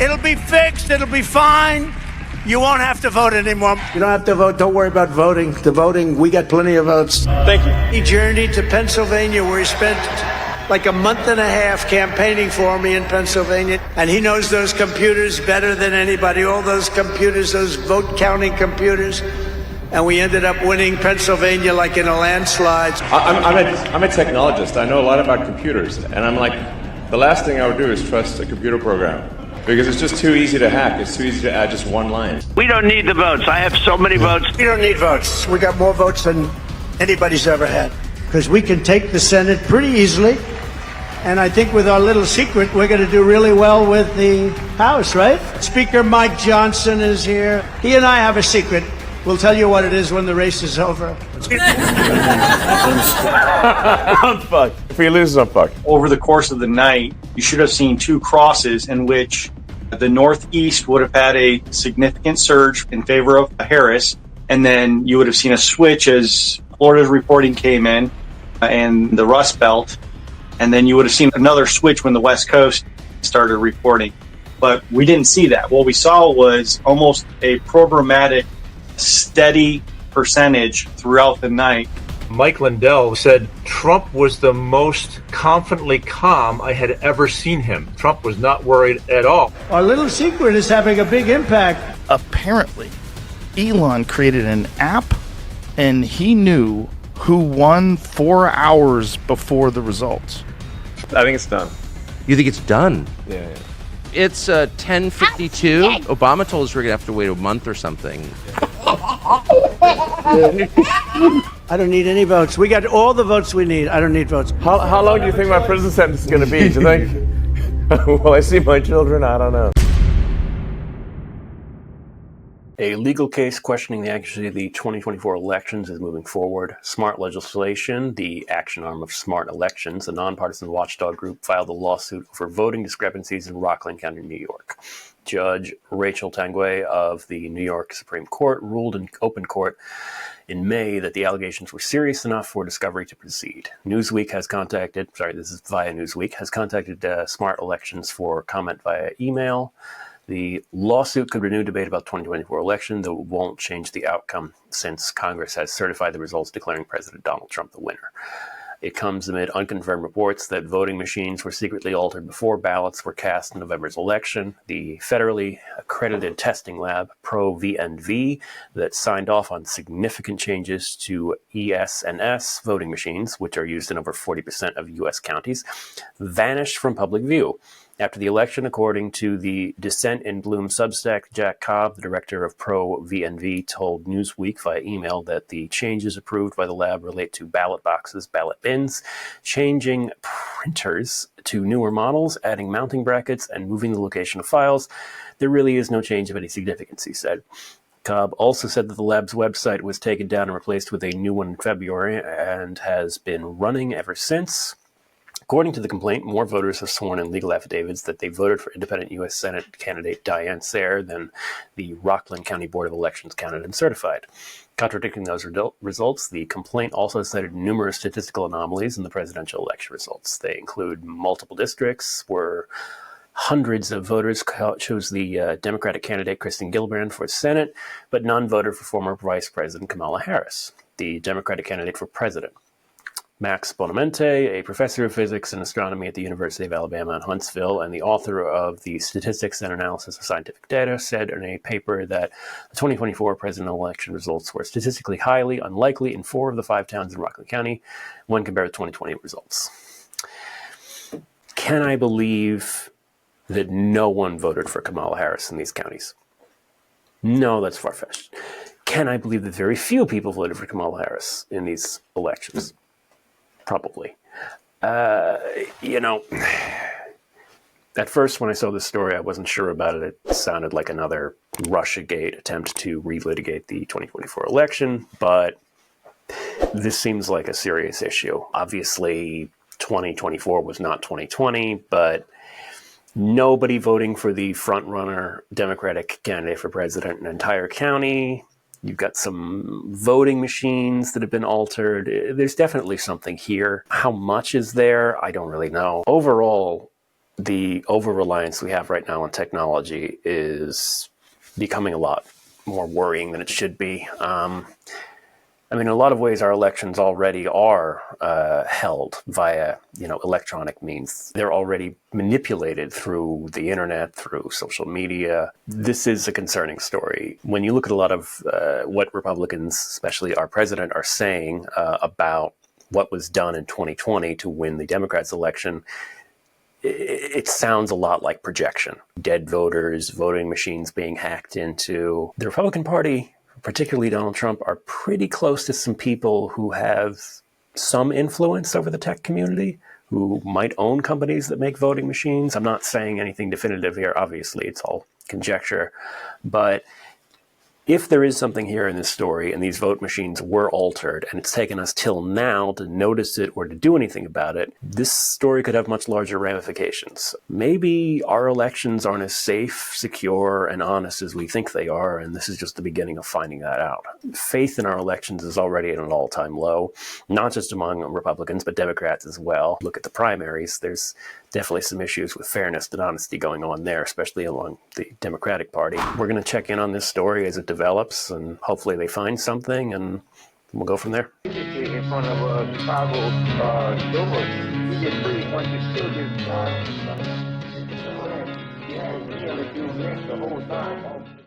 It'll be fixed. It'll be fine. You won't have to vote anymore. You don't have to vote. Don't worry about voting. The voting, we got plenty of votes. Thank you. He journeyed to Pennsylvania, where he spent like a month and a half campaigning for me in Pennsylvania. And he knows those computers better than anybody, all those computers, those vote counting computers. And we ended up winning Pennsylvania like in a landslide. I'm a technologist. I know a lot about computers. And I'm like, the last thing I would do is trust a computer program. Because it's just too easy to hack. It's too easy to add just one line. We don't need the votes. I have so many votes. We don't need votes. We got more votes than anybody's ever had. Because we can take the Senate pretty easily. And I think with our little secret, we're going to do really well with the House, right? Speaker Mike Johnson is here. He and I have a secret. We'll tell you what it is when the race is over. I'm fucked. If we lose, I'm fucked. Over the course of the night, you should have seen two crosses in which the Northeast would have had a significant surge in favor of Harris, and then you would have seen a switch as Florida's reporting came in and the Rust Belt, and then you would have seen another switch when the West Coast started reporting. But we didn't see that. What we saw was almost a programmatic, steady percentage throughout the night. Mike Lindell said Trump was the most confidently calm I had ever seen him. Trump was not worried at all. Our little secret is having a big impact. Apparently, Elon created an app and he knew who won 4 hours before the results. I think it's done. You think it's done? Yeah. It's 10:52. Obama told us we're going to have to wait a month or something. I don't need any votes. We got all the votes we need. I don't need votes. How long do you think my prison sentence is going to be? Do you think? Will I see my children? I don't know. A legal case questioning the accuracy of the 2024 elections is moving forward. Smart Legislation, the action arm of Smart Elections, a nonpartisan watchdog group, filed a lawsuit for voting discrepancies in Rockland County, New York. Judge Rachel Tanguay of the New York Supreme Court ruled in open court in May that the allegations were serious enough for discovery to proceed. Newsweek has contacted Smart Elections for comment via email. The lawsuit could renew debate about the 2024 election, though it won't change the outcome since Congress has certified the results declaring President Donald Trump the winner. It comes amid unconfirmed reports that voting machines were secretly altered before ballots were cast in November's election. The federally accredited testing lab, ProVNV, that signed off on significant changes to ES&S voting machines, which are used in over 40% of U.S. counties, vanished from public view. After the election, according to the Dissent in Bloom Substack, Jack Cobb, the director of ProVNV, told Newsweek via email that the changes approved by the lab relate to ballot boxes, ballot bins, changing printers to newer models, adding mounting brackets, and moving the location of files. There really is no change of any significance, he said. Cobb also said that the lab's website was taken down and replaced with a new one in February and has been running ever since. According to the complaint, more voters have sworn in legal affidavits that they voted for independent U.S. Senate candidate Diane Sayre than the Rockland County Board of Elections counted and certified. Contradicting those results, the complaint also cited numerous statistical anomalies in the presidential election results. They include multiple districts where hundreds of voters chose the Democratic candidate Kristen Gillibrand for Senate, but none voted for former Vice President Kamala Harris, the Democratic candidate for president. Max Bonamente, a professor of physics and astronomy at the University of Alabama in Huntsville and the author of the Statistics and Analysis of Scientific Data, said in a paper that the 2024 presidential election results were statistically highly unlikely in 4 of the 5 towns in Rockland County when compared to 2020 results. Can I believe that no one voted for Kamala Harris in these counties? No, that's far-fetched. Can I believe that very few people voted for Kamala Harris in these elections? Probably. At first when I saw this story, I wasn't sure about it. It sounded like another Russiagate attempt to relitigate the 2024 election, but this seems like a serious issue. Obviously, 2024 was not 2020, but nobody voting for the front-runner Democratic candidate for president in an entire county. You've got some voting machines that have been altered. There's definitely something here. How much is there? I don't really know. Overall, the over-reliance we have right now on technology is becoming a lot more worrying than it should be. I mean, in a lot of ways, our elections already are held via, electronic means. They're already manipulated through the internet, through social media. This is a concerning story. When you look at a lot of what Republicans, especially our president, are saying about what was done in 2020 to win the Democrats' election, it sounds a lot like projection. Dead voters, voting machines being hacked into. The Republican Party, particularly Donald Trump, are pretty close to some people who have some influence over the tech community, who might own companies that make voting machines. I'm not saying anything definitive here. Obviously, it's all conjecture. But if there is something here in this story and these vote machines were altered and it's taken us till now to notice it or to do anything about it, this story could have much larger ramifications. Maybe our elections aren't as safe, secure, and honest as we think they are, and this is just the beginning of finding that out. Faith in our elections is already at an all-time low, not just among Republicans, but Democrats as well. Look at the primaries. There's definitely some issues with fairness and honesty going on there, especially along the Democratic Party. We're going to check in on this story as it develops, and hopefully they find something, and we'll go from there. In front of Chicago doors, you get free once you still get yeah, you do the whole time.